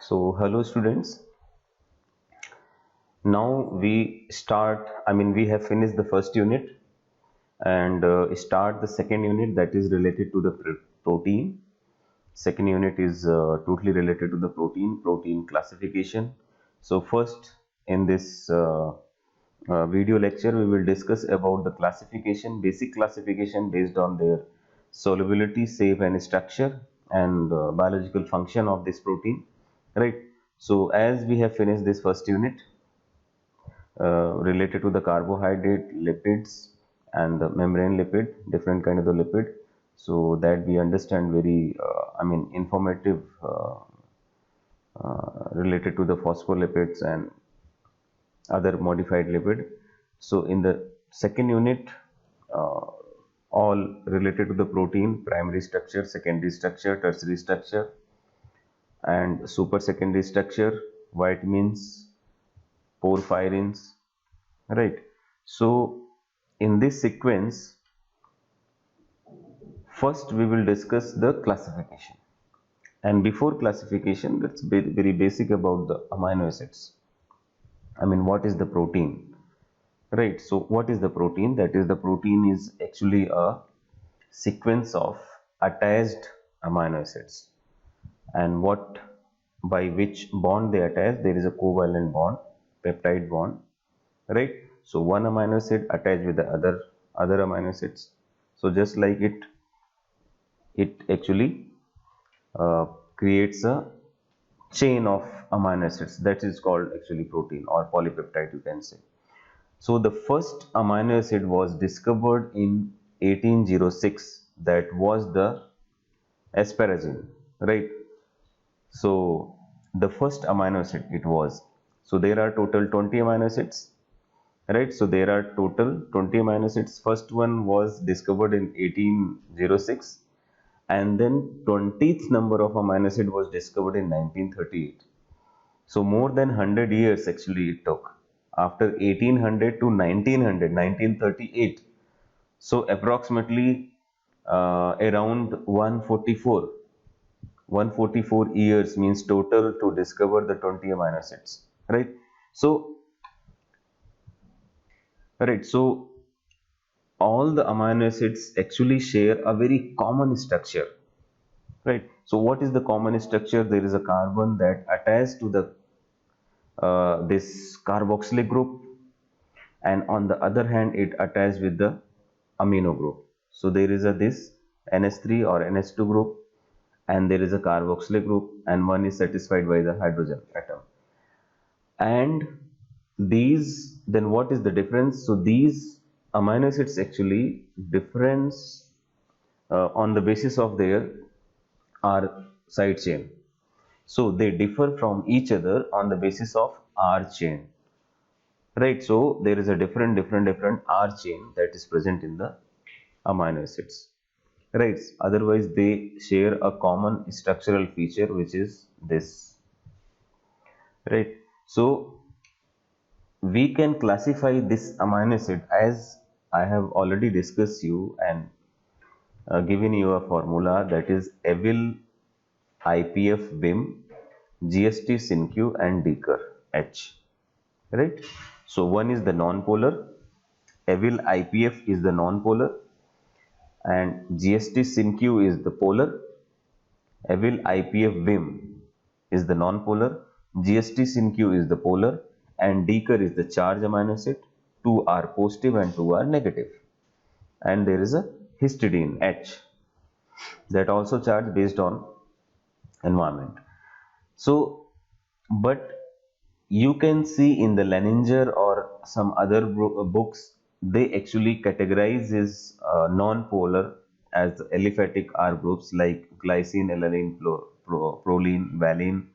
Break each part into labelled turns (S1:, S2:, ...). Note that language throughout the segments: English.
S1: So hello students. Now we have finished the first unit and start the second unit, that is related to the protein. Second unit is totally related to the protein classification. So first in this video lecture we will discuss about the classification, basic classification based on their solubility, shape and structure and biological function of this protein, right? So as we have finished this first unit related to the carbohydrate, lipids and the membrane lipid, different kind of the lipid, so that we understand very informative related to the phospholipids and other modified lipid. So in the second unit, uh, all related to the protein, primary structure, secondary structure, tertiary structure and super secondary structure, vitamins, porphyrins, right? So in this sequence, first we will discuss the classification, and before classification, let's be very basic about the amino acids. What is the protein, right? So what is the protein? That is, the protein is actually a sequence of attached amino acids, and what, by which bond they attach? There is a covalent bond, peptide bond, right? So one amino acid attached with the other amino acids. So just like it actually creates a chain of amino acids, that is called actually protein or polypeptide, you can say. So the first amino acid was discovered in 1806, that was the asparagine, right? So the first amino acid it was. So there are total 20 amino acids, right? So there are total 20 amino acids. First one was discovered in 1806, and then 20th number of amino acid was discovered in 1938. So more than 100 years actually it took, after 1800 to 1900, 1938. So approximately around 144 years means total to discover the 20 amino acids, right? So all the amino acids actually share a very common structure, right? So what is the common structure? There is a carbon that attaches to the this carboxylic group, and on the other hand it attaches with the amino group. So there is a this NH3 or NH2 group, and there is a carboxylic group, and one is satisfied by the hydrogen atom. And these, then what is the difference? So these amino acids actually difference on the basis of their R side chain. So they differ from each other on the basis of R chain, right? So there is a different R chain that is present in the amino acids, right? Otherwise they share a common structural feature, which is this, right? So we can classify this amino acid as I have already discussed you and given you a formula, that is Evil, IPF, Vim, GST, SynQ and Decker H, right? So one is the non-polar, Evil IPF is the non-polar, and GST SynQ is the polar. Evil IPF Vim is the non-polar, GST SynQ is the polar, and Decker is the charge amino acid. Two are positive and two are negative. And there is a histidine H, that also charged based on environment. So but you can see in the Leninger or some other books, they actually categorize as non-polar as aliphatic R groups like glycine, alanine, proline, valine,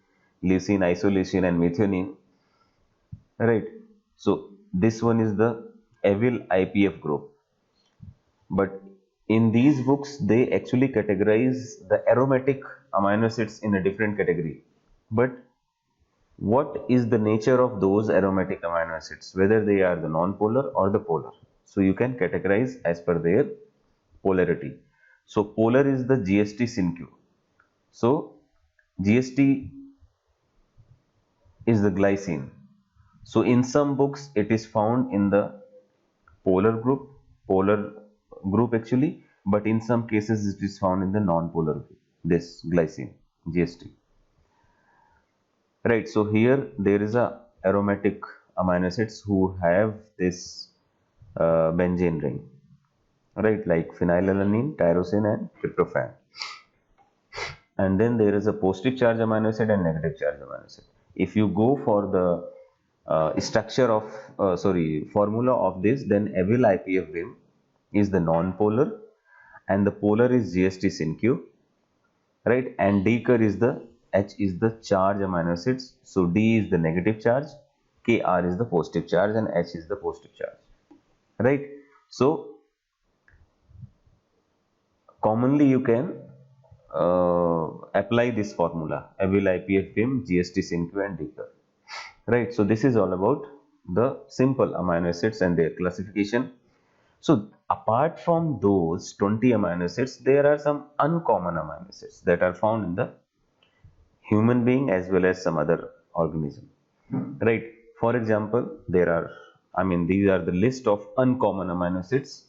S1: leucine, isoleucine and methionine, right? So this one is the Evil IPF group. But in these books they actually categorize the aromatic amino acids in a different category. But what is the nature of those aromatic amino acids, whether they are the non-polar or the polar? So you can categorize as per their polarity. So polar is the GST SynQ. So GST is the glycine. So in some books it is found in the polar group, polar group actually, but in some cases it is found in the non-polar group, this glycine, GST. Right, so here there is a aromatic amino acids who have this benzene ring, right, like phenylalanine, tyrosine and tryptophan. And then there is a positive charge amino acid and negative charge amino acid. If you go for the structure of formula of this, then avyl IPF Vim is the non-polar and the polar is GST SynQ, right, and Dker is the H is the charge amino acids, so D is the negative charge, Kr is the positive charge and H is the positive charge, right. So commonly you can apply this formula avyl IPF Vim, GST SynQ and Dker, right. So this is all about the simple amino acids and their classification. So apart from those 20 amino acids, there are some uncommon amino acids that are found in the human being as well as some other organism, right. For example, there are, these are the list of uncommon amino acids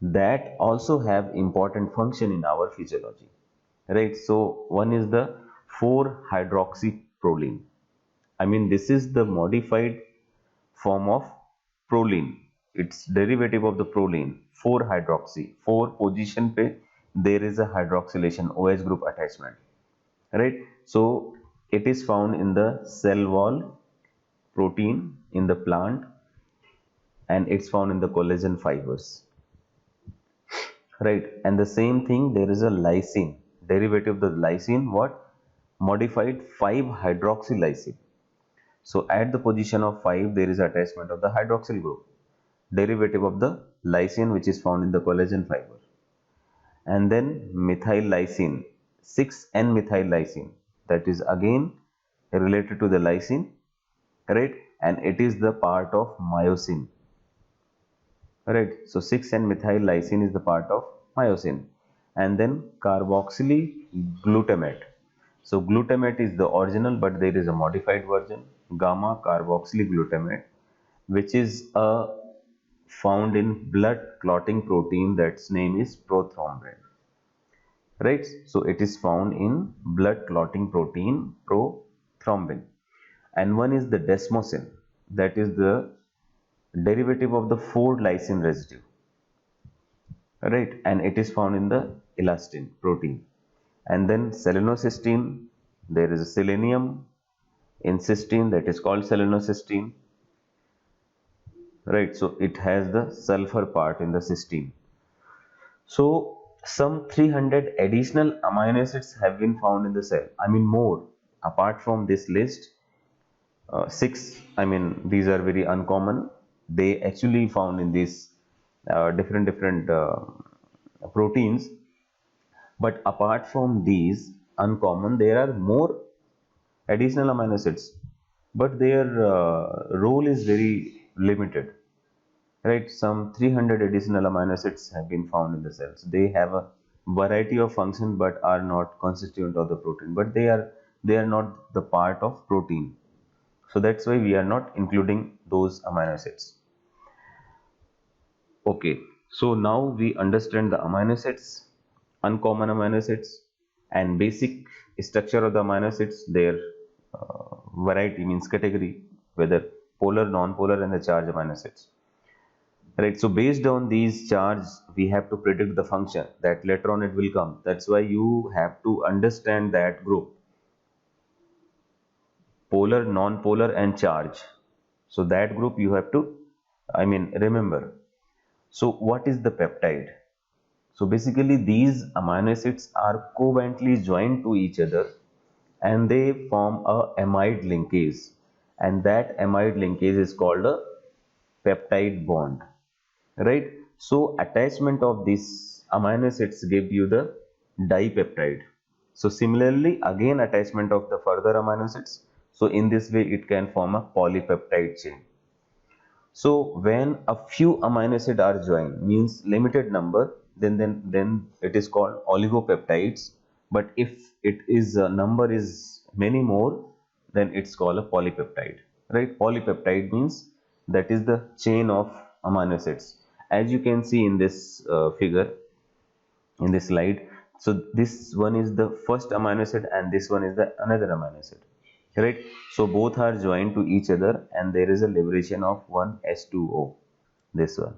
S1: that also have important function in our physiology, right. So one is the 4-hydroxyproline. This is the modified form of proline. It's derivative of the proline, 4-hydroxy. 4 position pe there is a hydroxylation OH group attachment, right. So it is found in the cell wall protein in the plant and it's found in the collagen fibers, right. And the same thing, there is a lysine, derivative of the lysine, what, modified 5-hydroxylysine. So at the position of 5 there is attachment of the hydroxyl group, derivative of the lysine which is found in the collagen fiber. And then methyl lysine, 6N-methyl lysine, that is again related to the lysine, right, and it is the part of myosin, right. So 6N-methyl lysine is the part of myosin. And then carboxyl glutamate. So glutamate is the original but there is a modified version, gamma carboxyl glutamate, which is found in blood clotting protein, that's name is prothrombin, right. So it is found in blood clotting protein prothrombin. And one is the desmosin, that is the derivative of the 4-lysine residue, right, and it is found in the elastin protein. And then selenocysteine, there is a selenium in cysteine that is called selenocysteine, right. So it has the sulfur part in the cysteine. So some 300 additional amino acids have been found in the cell, more apart from this list. 6, these are very uncommon, they actually found in these different proteins. But apart from these uncommon, there are more additional amino acids, but their role is very limited, right. Some 300 additional amino acids have been found in the cells. They have a variety of function but are not constituent of the protein, but they are not the part of protein. So that's why we are not including those amino acids. Okay, so now we understand the amino acids, uncommon amino acids and basic structure of the amino acids, their variety means category, whether polar, non-polar and the charge amino acids, right. So based on these charges we have to predict the function that later on it will come. That's why you have to understand that group, polar, non-polar and charge. So that group you have to remember. So what is the peptide? So basically these amino acids are covalently joined to each other and they form a amide linkage, and that amide linkage is called a peptide bond, right. So attachment of these amino acids give you the dipeptide. So similarly again attachment of the further amino acids, so in this way it can form a polypeptide chain. So when a few amino acids are joined, means limited number, then it is called oligopeptides. But if it is number is many more, then it's called a polypeptide, right? Polypeptide means that is the chain of amino acids. As you can see in this figure, in this slide, so this one is the first amino acid and this one is the another amino acid, right? So both are joined to each other and there is a liberation of one H2O, this one,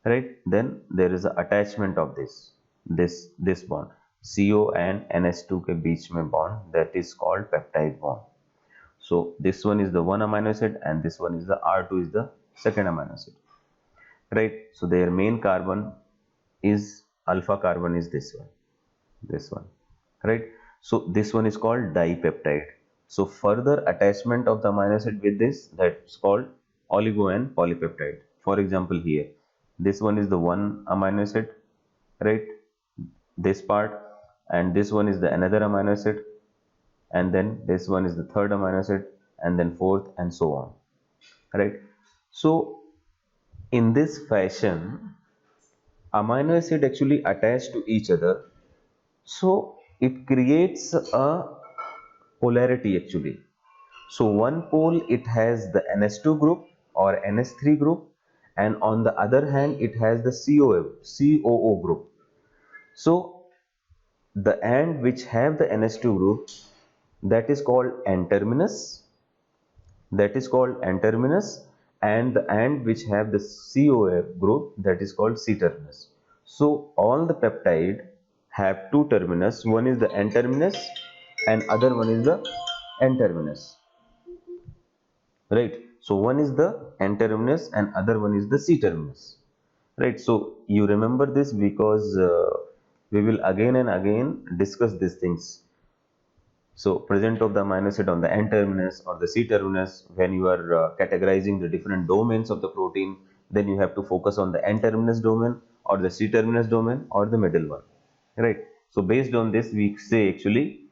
S1: right? Then there is a attachment of this bond, CO and NH2 के बीच में bond, that is called peptide bond. So this one is the one amino acid and this one is the R2 is the second amino acid, right? So their main carbon is alpha carbon is this one, right? So this one is called dipeptide. So further attachment of the amino acid with this, that's called oligo and polypeptide. For example, here this one is the one amino acid, right? This part, and this one is the another amino acid, and then this one is the third amino acid, and then fourth, and so on, right? So in this fashion, amino acid actually attach to each other, so it creates a polarity actually. So one pole it has the NH2 group or NH3 group, and on the other hand it has the COO group. So the end which have the NH2 group, that is called N-terminus, and the end which have the COF group, that is called C-terminus. So all the peptide have two terminus, one is the N-terminus and other one is the N-terminus, right? So one is the N-terminus and other one is the C-terminus, right? So you remember this because we will again and again discuss these things. So present of the amino acid on the N-terminus or the C-terminus, when you are categorizing the different domains of the protein, then you have to focus on the N-terminus domain or the C-terminus domain or the middle one, right? So based on this we say actually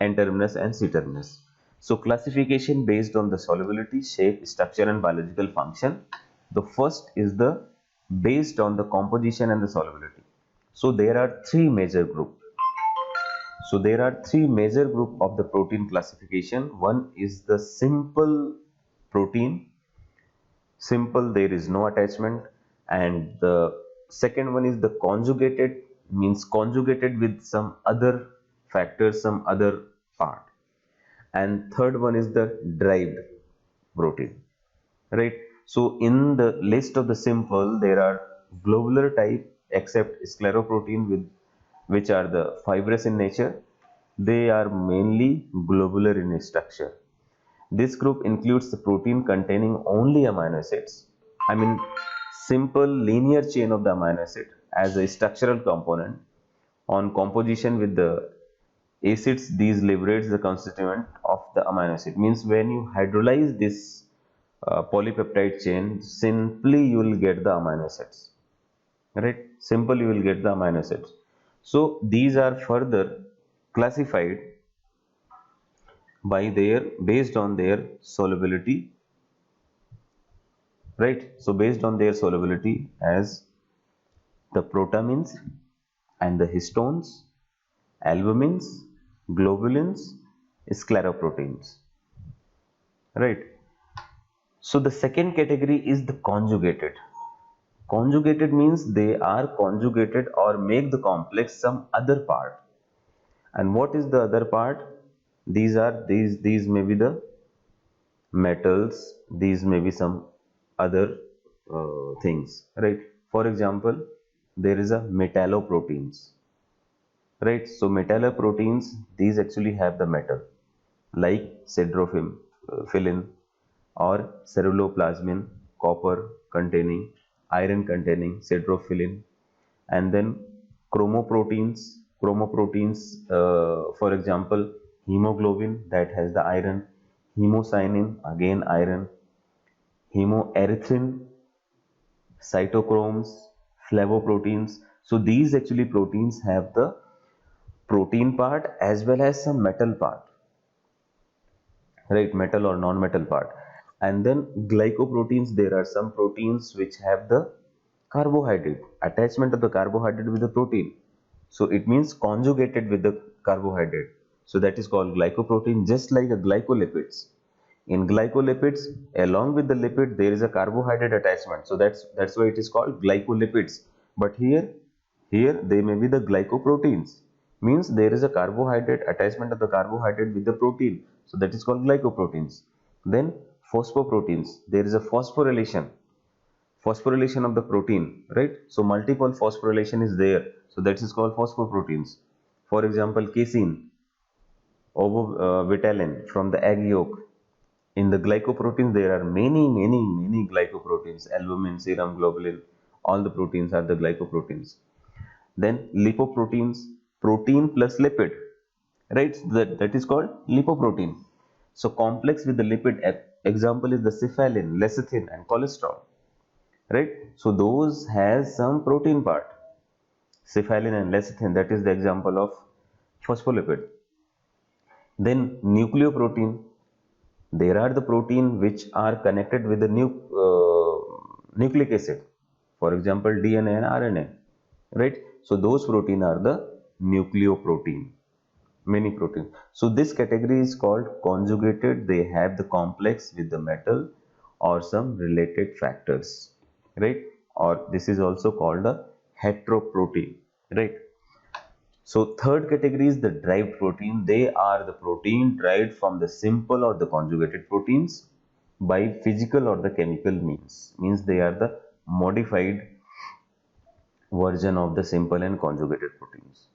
S1: N-terminus and C-terminus. So classification based on the solubility, shape, structure and biological function. The first is the based on the composition and the solubility. So there are three major groups. So there are three major group of the protein classification. One is the simple protein, simple, there is no attachment, and the second one is the conjugated, means conjugated with some other factors, some other part, and third one is the derived protein, right? So in the list of the simple, there are globular type except scleroprotein, with which are the fibrous in nature. They are mainly globular in structure. This group includes the protein containing only amino acids, I mean simple linear chain of the amino acid as a structural component. On composition with the acids, these liberates the constituent of the amino acid. Means when you hydrolyze this polypeptide chain, simply you will get the amino acids, right? Simple you will get the amino acids. So these are further classified by their based on their solubility, right? So based on their solubility as the protamines and the histones, albumins, globulins, scleroproteins, right? So the second category is the conjugated. Conjugated means they are conjugated or make the complex some other part. And what is the other part? These may be the metals, these may be some other things, right? For example, there is a metalloproteins, right? So metalloproteins, these actually have the metal, like cedrophilin or ceruloplasmin, copper containing, iron containing cedrophilin, and then chromoproteins. For example, hemoglobin, that has the iron, hemocyanin, again iron, hemoerythrin, cytochromes, flavoproteins. So these actually proteins have the protein part as well as some metal part, right? Metal or non-metal part. And then glycoproteins, there are some proteins which have the carbohydrate, attachment of the carbohydrate with the protein. So it means conjugated with the carbohydrate. So that is called glycoprotein, just like a glycolipids. In glycolipids, along with the lipid, there is a carbohydrate attachment. So that's why it is called glycolipids. But here they may be the glycoproteins. Means there is a carbohydrate attachment of the carbohydrate with the protein. So that is called glycoproteins. Then phosphoproteins. There is a phosphorylation of the protein, right? So multiple phosphorylation is there. So that is called phosphoproteins. For example, casein, ovovitalin from the egg yolk. In the glycoproteins, there are many glycoproteins, albumin, serum, globulin, all the proteins are the glycoproteins. Then lipoproteins, protein plus lipid, right? So that is called lipoprotein. So complex with the lipid, example is the cephalin, lecithin and cholesterol, right? So those has some protein part. Cephalin and lecithin, that is the example of phospholipid. Then nucleoprotein, there are the protein which are connected with the nucleic acid, for example DNA and RNA, right? So those protein are the nucleoprotein, many protein. So this category is called conjugated. They have the complex with the metal or some related factors, right? Or this is also called a heteroprotein, right? So third category is the derived protein. They are the protein derived from the simple or the conjugated proteins by physical or the chemical means. Means they are the modified version of the simple and conjugated proteins.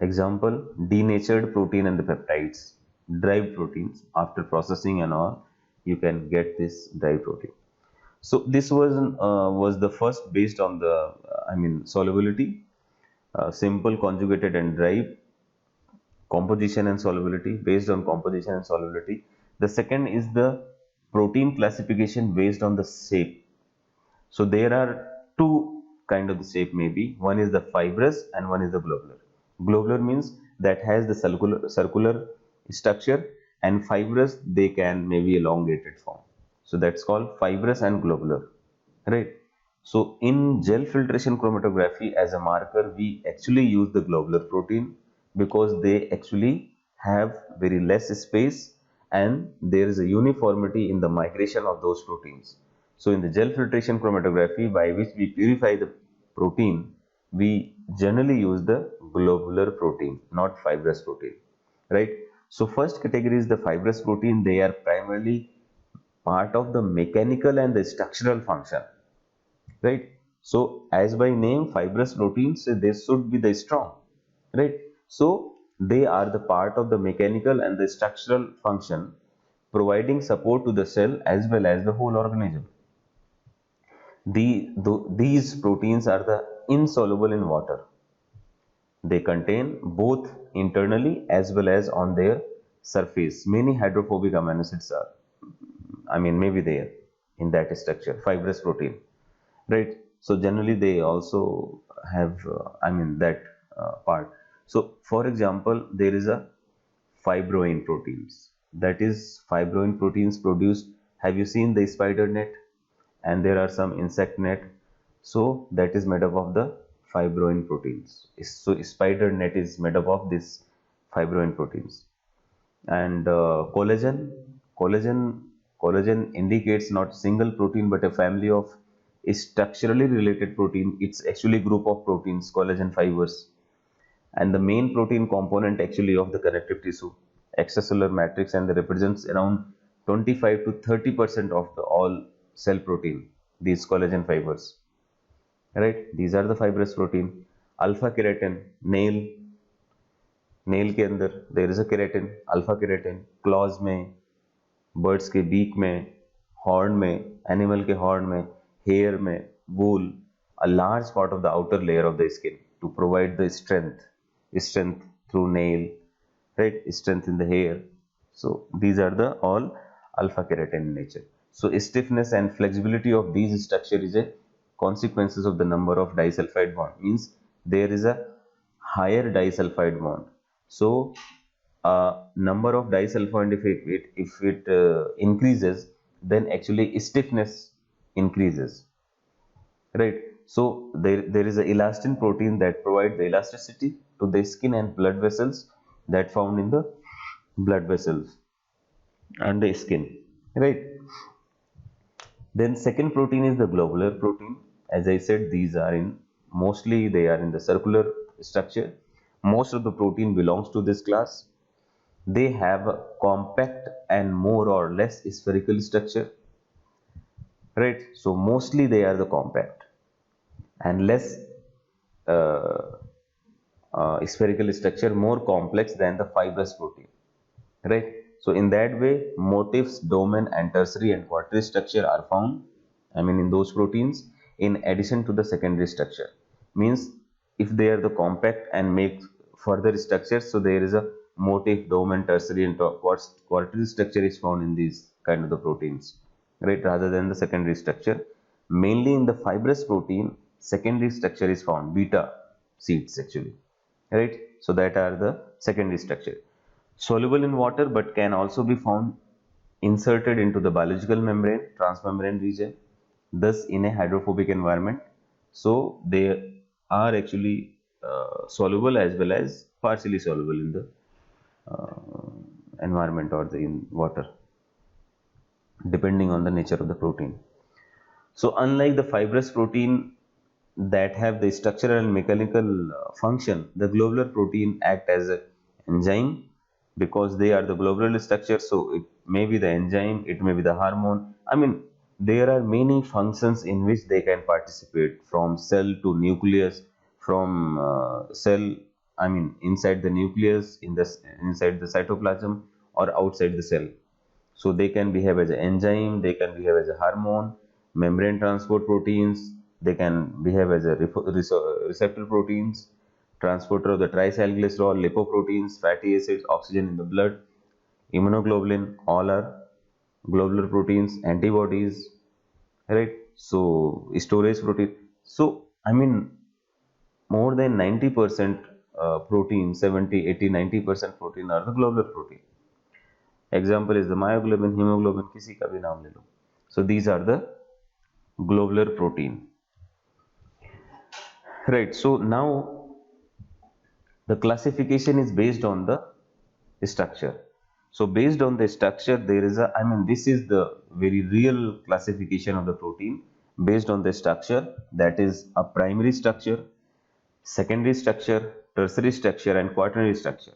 S1: Example, denatured protein and the peptides, derived proteins. After processing and all, you can get this derived protein. So this was the first based on the solubility, simple, conjugated and derived, composition and solubility, based on composition and solubility. The second is the protein classification based on the shape. So there are two kind of the shape maybe. One is the fibrous and one is the globular. Globular means that has the circular structure, and fibrous they can maybe elongated form. So that's called fibrous and globular, right? So in gel filtration chromatography as a marker, we actually use the globular protein because they actually have very less space and there is a uniformity in the migration of those proteins. So in the gel filtration chromatography by which we purify the protein, we generally use the globular protein, not fibrous protein, right? So first category is the fibrous protein. They are primarily part of the mechanical and the structural function, right? So as by name, fibrous proteins, they should be the strong, right? So they are the part of the mechanical and the structural function, providing support to the cell as well as the whole organism. These proteins are the insoluble in water. They contain both internally as well as on their surface. Many hydrophobic amino acids are, maybe there in that structure, fibrous protein, right? So generally they also have, that part. So for example, there is a fibroin proteins. That is fibroin proteins produced. Have you seen the spider net? And there are some insect net. So that is made up of the fibroin proteins. So spider net is made up of this fibroin proteins. And collagen indicates not single protein but a family of structurally related protein. It's actually group of proteins, collagen fibers, and the main protein component actually of the connective tissue, extracellular matrix, and represents around 25 to 30% of the all cell protein, these collagen fibers, right? These are the fibrous protein. Alpha keratin, nail के अंदर there is a keratin, alpha keratin, claws में, birds के beak में, horn में, animal के horn में, hair में, wool, a large part of the outer layer of the skin to provide the strength through nail, right? Strength in the hair. So these are the all alpha keratin in nature. So stiffness and flexibility of these structure is a consequences of the number of disulfide bond. Means there is a higher disulfide bond. So number of disulfide, if it increases, then actually stiffness increases, right? So there is a elastin protein that provide the elasticity to the skin and blood vessels that found in the blood vessels and the skin, right? Then second protein is the globular protein. As I said, these are in mostly they are in the circular structure. Most of the protein belongs to this class. They have a compact and more or less spherical structure, right? So mostly they are the compact and less uh, spherical structure, more complex than the fibrous protein, right? So in that way, motifs, domain and tertiary and quaternary structure are found, I mean in those proteins, in addition to the secondary structure. Means if they are the compact and make further structures, so there is a motif, domain, tertiary and quaternary structure is found in these kind of the proteins, right, rather than the secondary structure. Mainly in the fibrous protein, secondary structure is found, beta sheets actually, right? So that are the secondary structure, soluble in water but can also be found inserted into the biological membrane, transmembrane region, thus in a hydrophobic environment. So they are actually soluble as well as partially soluble in the environment or the in water, depending on the nature of the protein. So unlike the fibrous protein that have the structural and mechanical function, the globular protein act as an enzyme because they are the globular structure. So it may be the enzyme, it may be the hormone. I mean, there are many functions in which they can participate, from cell to nucleus, from cell, I mean inside the nucleus, inside the cytoplasm or outside the cell. So they can behave as an enzyme, they can behave as a hormone, membrane transport proteins, they can behave as a receptor proteins, transporter of the triacylglycerol, lipoproteins, fatty acids, oxygen in the blood, immunoglobulin, all are globular proteins, antibodies, right? So storage protein. So I mean more than 90% protein, 70, 80, 90% protein are the globular protein. Example is the myoglobin, hemoglobin, किसी का भी नाम ले लो. So these are the globular protein, right? So now the classification is based on the structure. So based on the structure, there is a, I mean this is the very real classification of the protein based on the structure, that is a primary structure, secondary structure, tertiary structure and quaternary structure,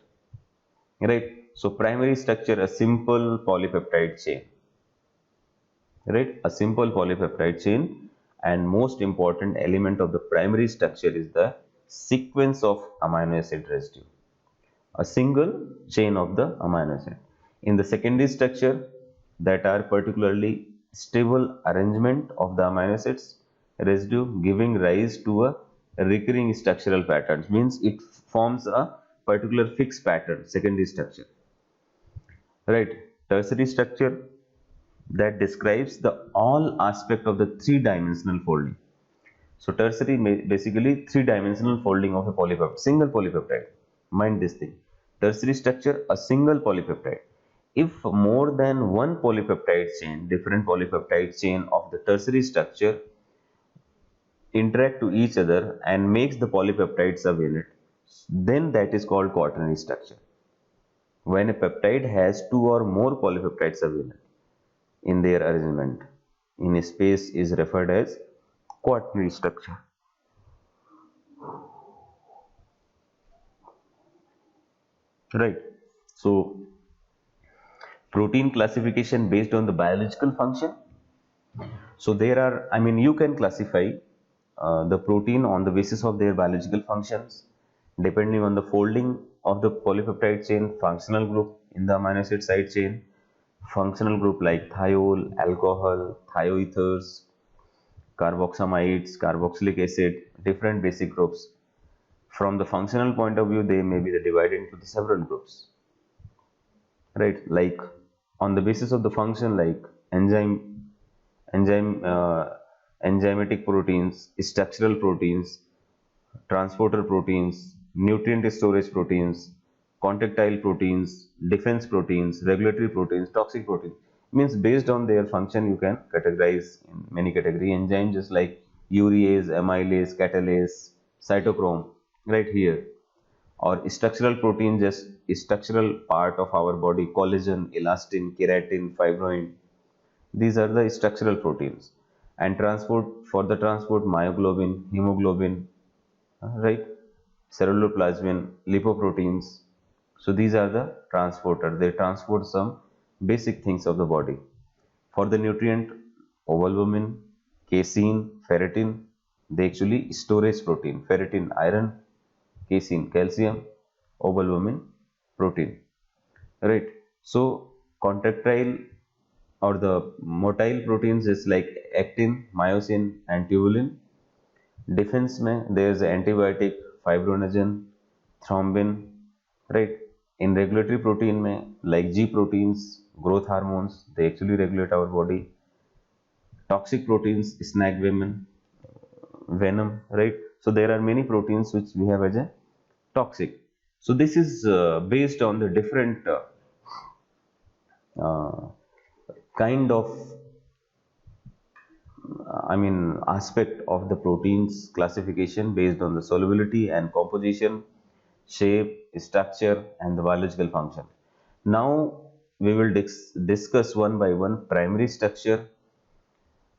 S1: right? So primary structure, a simple polypeptide chain, right? A simple polypeptide chain, and most important element of the primary structure is the sequence of amino acid residue, a single chain of the amino acid. In the secondary structure, that are particularly stable arrangement of the amino acids residue giving rise to a recurring structural patterns, means it forms a particular fixed pattern, secondary structure, right? Tertiary structure, that describes the all aspect of the three-dimensional folding. So tertiary basically three-dimensional folding of a polypeptide, single polypeptide. Mind this thing. Tertiary structure, a single polypeptide. If more than one polypeptide chain, different polypeptide chain of the tertiary structure interact to each other and makes the polypeptides a unit, then that is called quaternary structure. When a peptide has two or more polypeptides a unit in their arrangement in a space is referred as quaternary structure, right? So protein classification based on the biological function. So there are, I mean you can classify the protein on the basis of their biological functions depending on the folding of the polypeptide chain, functional group in the amino acid side chain, functional group like thiol, alcohol, thioethers, carboxamides, carboxylic acid, different basic groups. From the functional point of view, they may be divided into the several groups, right? Like on the basis of the function, like enzyme, enzymatic proteins, structural proteins, transporter proteins, nutrient storage proteins, contractile proteins, defense proteins, regulatory proteins, toxic proteins. Means based on their function, you can categorize in many category enzymes, just like urease, amylase, catalase, cytochrome, right here. or structural protein, just structural part of our body, collagen, elastin, keratin, fibrin. These are the structural proteins. And transport, for the transport, myoglobin, hemoglobin, right, ceruloplasmin, lipoproteins. So these are the transporter. They transport some basic things of the body. For the nutrient, ovalbumin, casein, ferritin, they actually storage protein. Ferritin, iron; casein, calcium; ovalbumin, protein. Right. So contractile or the motile proteins is like actin, myosin, and tubulin. Defense में there is antibiotic, fibrinogen, thrombin, right. In regulatory protein में like G proteins, growth hormones, they actually regulate our body. Toxic proteins, snack venom, right. So there are many proteins which we have as a toxic. So this is based on the different uh, kind of aspect of the proteins classification based on the solubility and composition, shape, structure, and the biological function. Now we will discuss one by one primary structure,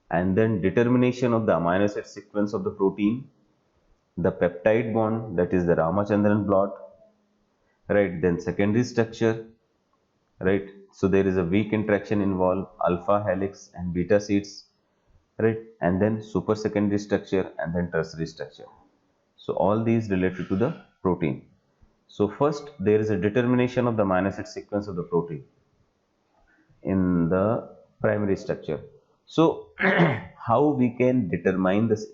S1: and then determination of the amino acid sequence of the protein, the peptide bond, that is the Ramachandran plot, right, then secondary structure, right. So there is a weak interaction involved, alpha helix and beta sheets, right, and then super secondary structure and then tertiary structure. So all these related to the protein. So first there is a determination of the amino acid sequence of the protein in the primary structure. So how we can determine this?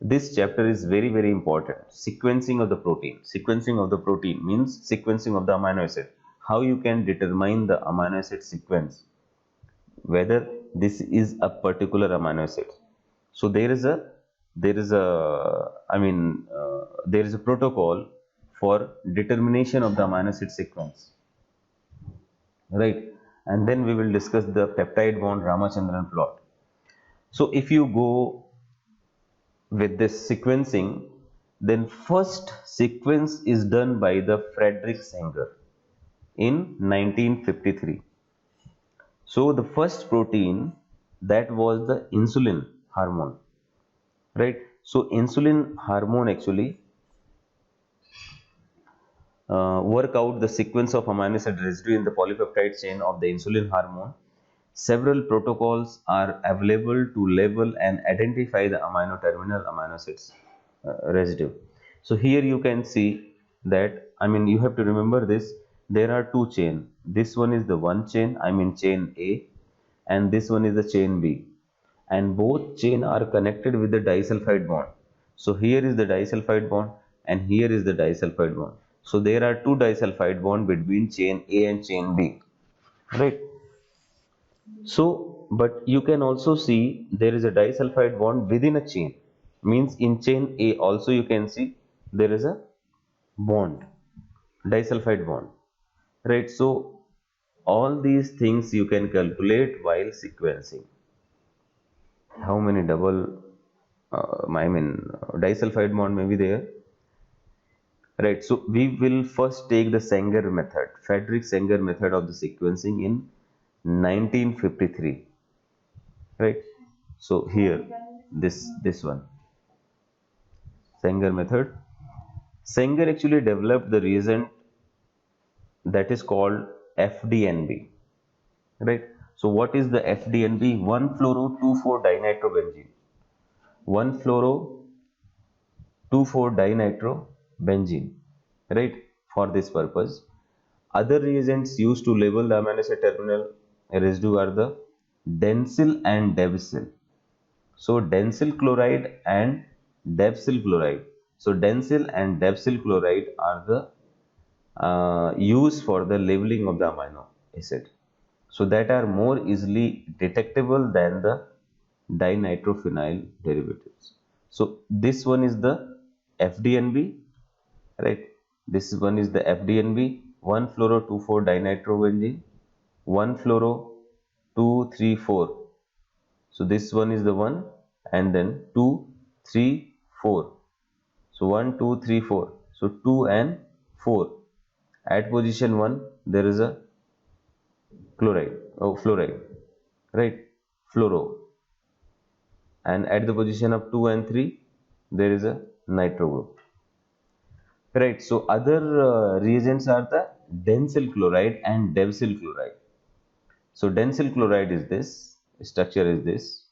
S1: This chapter is very important. Sequencing of the protein. Sequencing of the protein means sequencing of the amino acid. How you can determine the amino acid sequence, whether this is a particular amino acid. So there is a there is a protocol for determination of the amino acid sequence, right. And then we will discuss the peptide bond Ramachandran plot. So if you go with this sequencing, then first sequence is done by the Frederick Sanger in 1953. So the first protein, that was the insulin hormone, right. So insulin hormone actually work out the sequence of amino acid residue in the polypeptide chain of the insulin hormone. Several protocols are available to label and identify the terminal amino acids residue. So here you can see that, you have to remember this, there are two chain. This one is the one chain, chain A, and this one is the chain B, and both chain are connected with the disulfide bond. So here is the disulfide bond and here is the disulfide bond. So there are two disulfide bond between chain A and chain B, right. So, but you can also see there is a disulfide bond within a chain. Means in chain A also you can see there is a bond, disulfide bond, right. So all these things you can calculate while sequencing. How many double disulfide bond may be there, right. So we will first take the Sanger method, Frederick Sanger method of the sequencing in 1953, right. So here this one, Sanger method. Sanger actually developed the reagent that is called FDNB, right. So what is the FDNB? 1-fluoro-2,4-dinitrobenzene. 1-fluoro-2,4-dinitrobenzene, right. For this purpose, other reagents used to label the amino acid terminal residue are the Dencil and Debsil. So Dencil chloride and Debsil chloride. So Dencil and Debsil chloride are the used for the labeling of the amino acid. So that are more easily detectable than the dinitrophenyl derivatives. So this one is the FDNB, right. This one is the FDNB, 1-fluoro-2,4-dinitrobenzene, 1-fluoro-2,3,4. So this one is the one, and then 2, 3, 4. So 1, 2, 3, 4. So 2 and 4. At position 1 there is a chloride, oh fluoride, right, fluoro. And at the position of 2 and 3 there is a nitro group, right. So other reagents are the densyl chloride and devsyl chloride. So densyl chloride is this, structure is this,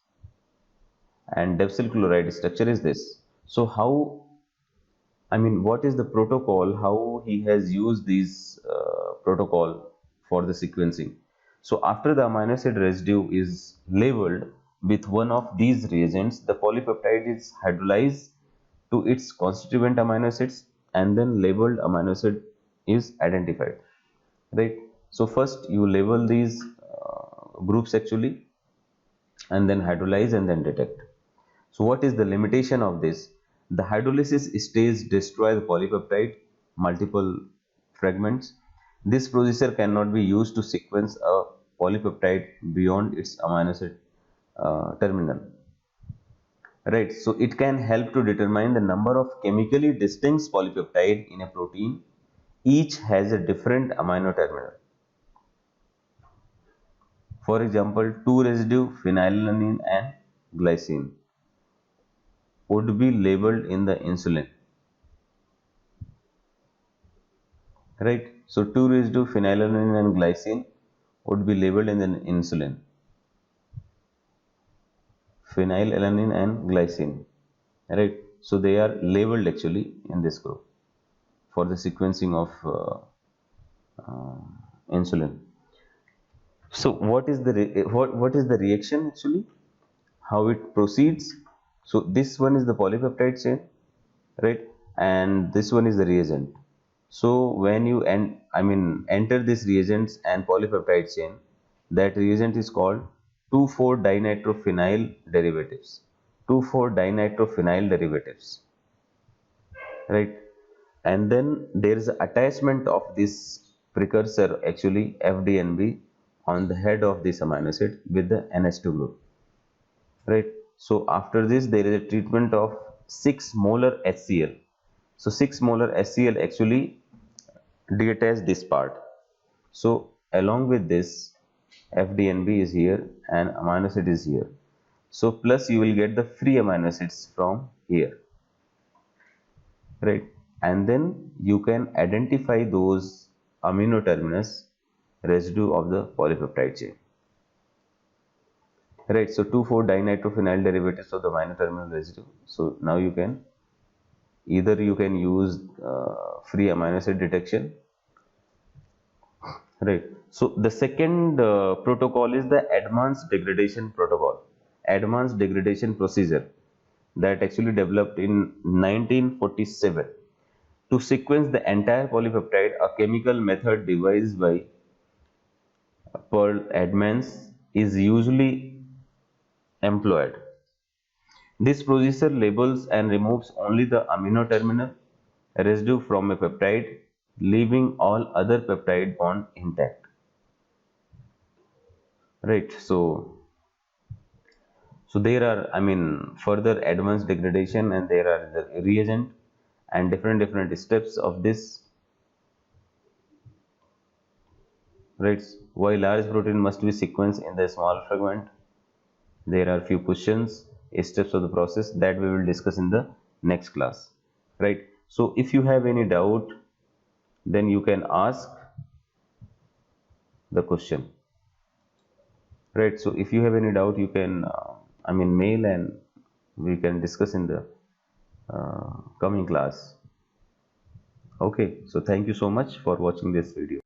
S1: and devsyl chloride structure is this. So how, I mean, what is the protocol, how he has used these protocol for the sequencing? So after the amino acid residue is labeled with one of these reagents, the polypeptide is hydrolyzed to its constituent amino acids, and then labeled amino acid is identified, right. So first you label these groups actually, and then hydrolyze and then detect. So what is the limitation of this? The hydrolysis stage destroy the polypeptide multiple fragments. This procedure cannot be used to sequence a polypeptide beyond its amino acid terminal. Right. So it can help to determine the number of chemically distinct polypeptide in a protein. Each has a different amino terminal. For example, 2 residue phenylalanine and glycine would be labeled in the insulin, right. So 2 residue phenylalanine and glycine would be labeled in the insulin, phenylalanine and glycine, right. So they are labeled actually in this group for the sequencing of insulin. So what is the what is the reaction actually, how it proceeds? So this one is the polypeptide chain, right, and this one is the reagent. So when you enter this reagents and polypeptide chain, that reagent is called 2,4-dinitrophenyl derivatives, 2,4-dinitrophenyl derivatives, right. And then there is attachment of this precursor actually FDNB on the head of this amino acid with the NH2 group, right. So after this there is a treatment of 6 molar HCl. So 6 molar HCl actually detach this part. So along with this FDNB is here and amino acid is here. So plus you will get the free amino acids from here, right. And then you can identify those amino terminus residue of the polypeptide chain, right. So 2,4-dinitrophenyl derivatives of the amino terminal residue. So now you can either you can use free amino acid detection, right. So the second protocol is the advanced degradation protocol, advanced degradation procedure, that actually developed in 1947 to sequence the entire polypeptide. A chemical method devised by Pearl Edmonds is usually employed. This procedure labels and removes only the amino terminal residue from a peptide, leaving all other peptide bond intact, right. So there are, further advanced degradation, and there are the reagent and different steps of this, right. Why large protein must be sequenced in the small fragment? There are few questions, steps of the process that we will discuss in the next class, right. So if you have any doubt, then you can ask the question, right. So if you have any doubt, you can mail, and we can discuss in the coming class. Okay, so thank you so much for watching this video.